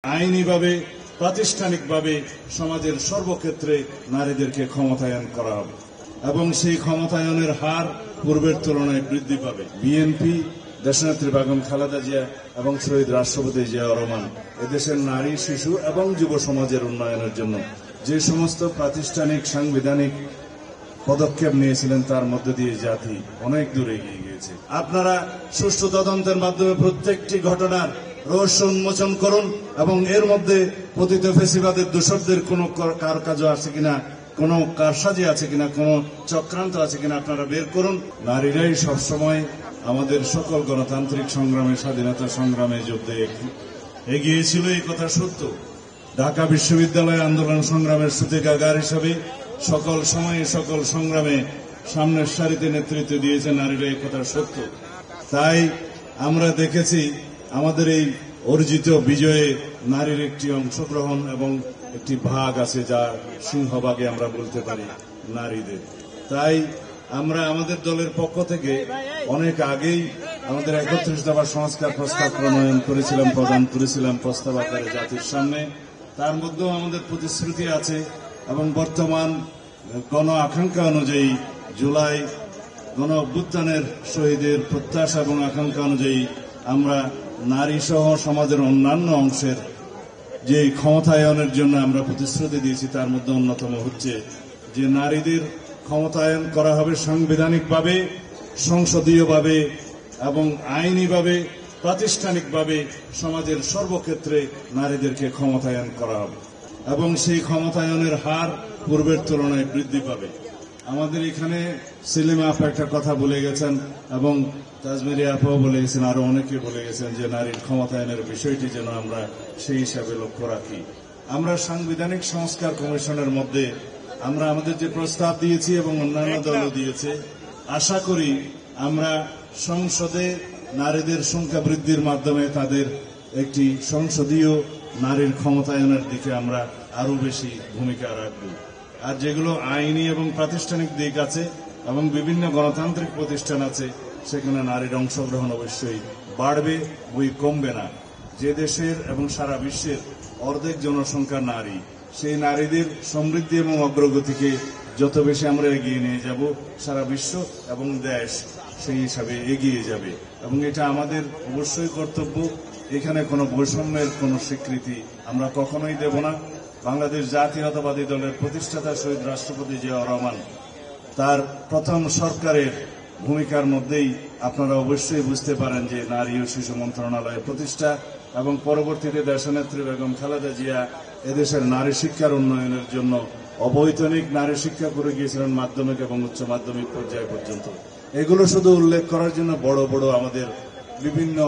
আইনিভাবে প্রাতিষ্ঠানিকভাবে সমাজের সর্বক্ষেত্রে নারীদেরকে ক্ষমতায়ন করা হবে এবং সেই ক্ষমতায়নের হার পূর্বের তুলনায় বৃদ্ধি পাবে। বিএনপি দেশনেত্রী বেগম খালেদা জিয়া এবং শহীদ রাষ্ট্রপতি জিয়াউর রহমান এদেশের নারী, শিশু এবং যুব সমাজের উন্নয়নের জন্য যে সমস্ত প্রাতিষ্ঠানিক সাংবিধানিক পদক্ষেপ নিয়েছিলেন তার মধ্যে দিয়ে জাতি অনেক দূর এগিয়ে গিয়েছে। আপনারা সুষ্ঠু তদন্তের মাধ্যমে প্রত্যেকটি ঘটনার রহস্য উন্মোচন করুন এবং এর মধ্যে পতিত ফেসিবাদের দোষরদের কোনো কারকাজ আছে কিনা, কোন কারসাজি আছে কিনা, কোন চক্রান্ত আছে কিনা আপনারা বের করুন। নারীরাই সবসময় আমাদের সকল গণতান্ত্রিক সংগ্রামে, স্বাধীনতা সংগ্রামে যুদ্ধে এগিয়েছিল, এই কথা সত্য। ঢাকা বিশ্ববিদ্যালয় আন্দোলন সংগ্রামের সূতিকাগার হিসাবে সকল সময়ে সকল সংগ্রামে সামনের সারিতে নেতৃত্ব দিয়েছে নারীরা, এই কথা সত্য। তাই আমরা দেখেছি আমাদের এই অর্জিত বিজয়ে নারীর একটি অংশগ্রহণ এবং একটি ভাগ আছে, যার সিংহভাগে আমরা বলতে পারি নারীদের। তাই আমরা আমাদের দলের পক্ষ থেকে অনেক আগেই আমাদের 31 দফা সংস্কার প্রস্তাব প্রণয়ন করেছিলাম, প্রদান করেছিলাম প্রস্তাব আকারে জাতির সামনে। তার মধ্যেও আমাদের প্রতিশ্রুতি আছে এবং বর্তমান গণ আকাঙ্ক্ষা অনুযায়ী জুলাই গণ অভ্যুত্থানের শহীদের প্রত্যাশা এবং আকাঙ্ক্ষা অনুযায়ী আমরা নারী সহ সমাজের অন্যান্য অংশের যে ক্ষমতায়নের জন্য আমরা প্রতিশ্রুতি দিয়েছি তার মধ্যে অন্যতম হচ্ছে যে নারীদের ক্ষমতায়ন করা হবে সাংবিধানিকভাবে, সংসদীয়ভাবে এবং আইনিভাবে, প্রাতিষ্ঠানিকভাবে সমাজের সর্বক্ষেত্রে নারীদেরকে ক্ষমতায়ন করা হবে এবং সেই ক্ষমতায়নের হার পূর্বের তুলনায় বৃদ্ধি পাবে। আমাদের এখানে সেলিমা আপা একটা কথা বলে গেছেন এবং তাজমেরি আপাও বলে গেছেন, আরো অনেকে বলে গেছেন যে নারীর ক্ষমতায়নের বিষয়টি যেন আমরা সেই হিসাবে লক্ষ্য রাখি। আমরা সাংবিধানিক সংস্কার কমিশনের মধ্যে আমরা আমাদের যে প্রস্তাব দিয়েছি এবং অন্যান্য দলও দিয়েছে, আশা করি আমরা সংসদে নারীদের সংখ্যা বৃদ্ধির মাধ্যমে তাদের একটি সংসদীয় নারীর ক্ষমতায়নের দিকে আমরা আরো বেশি ভূমিকা রাখব। আর যেগুলো আইনি এবং প্রাতিষ্ঠানিক দিক আছে এবং বিভিন্ন গণতান্ত্রিক প্রতিষ্ঠান আছে, সেখানে নারীর অংশগ্রহণ অবশ্যই বাড়বে, বই কমবে না। যে দেশের এবং সারা বিশ্বের অর্ধেক জনসংখ্যা নারী, সেই নারীদের সমৃদ্ধি এবং অগ্রগতিকে যত বেশি আমরা এগিয়ে নিয়ে যাব, সারা বিশ্ব এবং দেশ সেই হিসাবে এগিয়ে যাবে এবং এটা আমাদের অবশ্যই কর্তব্য। এখানে কোনো বৈষম্যের কোনো স্বীকৃতি আমরা কখনোই দেব না। বাংলাদেশ জাতীয়তাবাদী দলের প্রতিষ্ঠাতা শহীদ রাষ্ট্রপতি জিয়াউর রহমান তার প্রথম সরকারের ভূমিকার মধ্যেই আপনারা অবশ্যই বুঝতে পারেন যে নারী ও শিশু মন্ত্রণালয় প্রতিষ্ঠা এবং পরবর্তীতে দেশনেত্রী বেগম খালেদা জিয়া এদেশের নারী শিক্ষার উন্নয়নের জন্য অবৈতনিক নারী শিক্ষা করে গিয়েছিলেন মাধ্যমিক এবং উচ্চ মাধ্যমিক পর্যায় পর্যন্ত। এগুলো শুধু উল্লেখ করার জন্য বড় বড় আমাদের বিভিন্ন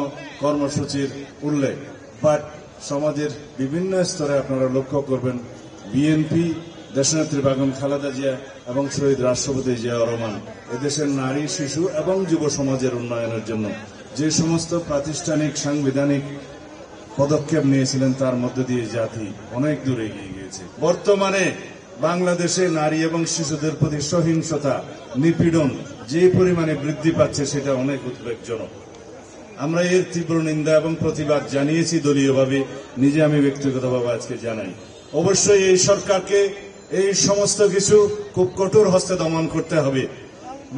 কর্মসূচির উল্লেখ, বাট সমাজের বিভিন্ন স্তরে আপনারা লক্ষ্য করবেন বিএনপি দেশনেত্রী বেগম খালেদা জিয়া এবং শহীদ রাষ্ট্রপতি জিয়াউর রহমান এদেশের নারী, শিশু এবং যুব সমাজের উন্নয়নের জন্য যে সমস্ত প্রাতিষ্ঠানিক সাংবিধানিক পদক্ষেপ নিয়েছিলেন তার মধ্যে দিয়ে জাতি অনেক দূর এগিয়ে গিয়েছে। বর্তমানে বাংলাদেশে নারী এবং শিশুদের প্রতি সহিংসতা, নিপীড়ন যে পরিমাণে বৃদ্ধি পাচ্ছে সেটা অনেক উদ্বেগজনক। আমরা এর তীব্র নিন্দা এবং প্রতিবাদ জানিয়েছি দলীয়ভাবে, নিজে আমি ব্যক্তিগতভাবে আজকে জানাই। অবশ্যই এই সরকারকে এই সমস্ত কিছু খুব কঠোর হস্তে দমন করতে হবে।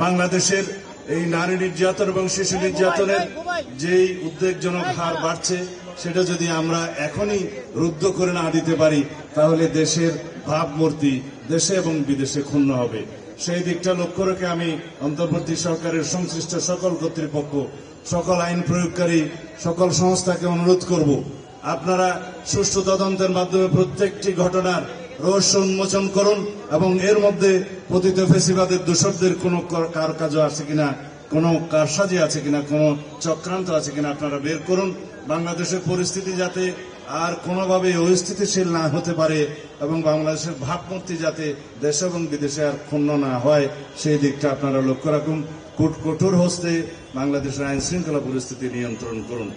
বাংলাদেশের এই নারী নির্যাতন এবং শিশু নির্যাতনের যেই উদ্বেগজনক হার বাড়ছে, সেটা যদি আমরা এখনই রুদ্ধ করে না দিতে পারি তাহলে দেশের ভাবমূর্তি দেশে এবং বিদেশে ক্ষুণ্ণ হবে। সেই দিকটা লক্ষ্য রেখে আমি অন্তর্বর্তী সরকারের সংশ্লিষ্ট সকল কর্তৃপক্ষ, সকল আইন প্রয়োগকারী, সকল সংস্থাকে অনুরোধ করব, আপনারা সুষ্ঠু তদন্তের মাধ্যমে প্রত্যেকটি ঘটনার রহস্য উন্মোচন করুন এবং এর মধ্যে পতিত ফেসিবাদের দোষরদের কোনো কারকাজ আছে কিনা, কোন কারসাজি আছে কিনা, কোন চক্রান্ত আছে কিনা আপনারা বের করুন। বাংলাদেশের পরিস্থিতি যাতে আর কোনোভাবে অস্থিতিশীল না হতে পারে এবং বাংলাদেশের ভাবমূর্তি যাতে দেশে এবং বিদেশে আর ক্ষুণ্ণ না হয়, সেই দিকটা আপনারা লক্ষ্য রাখুন। কঠোর হস্তে বাংলাদেশের আইন শৃঙ্খলা পরিস্থিতি নিয়ন্ত্রণ করুন।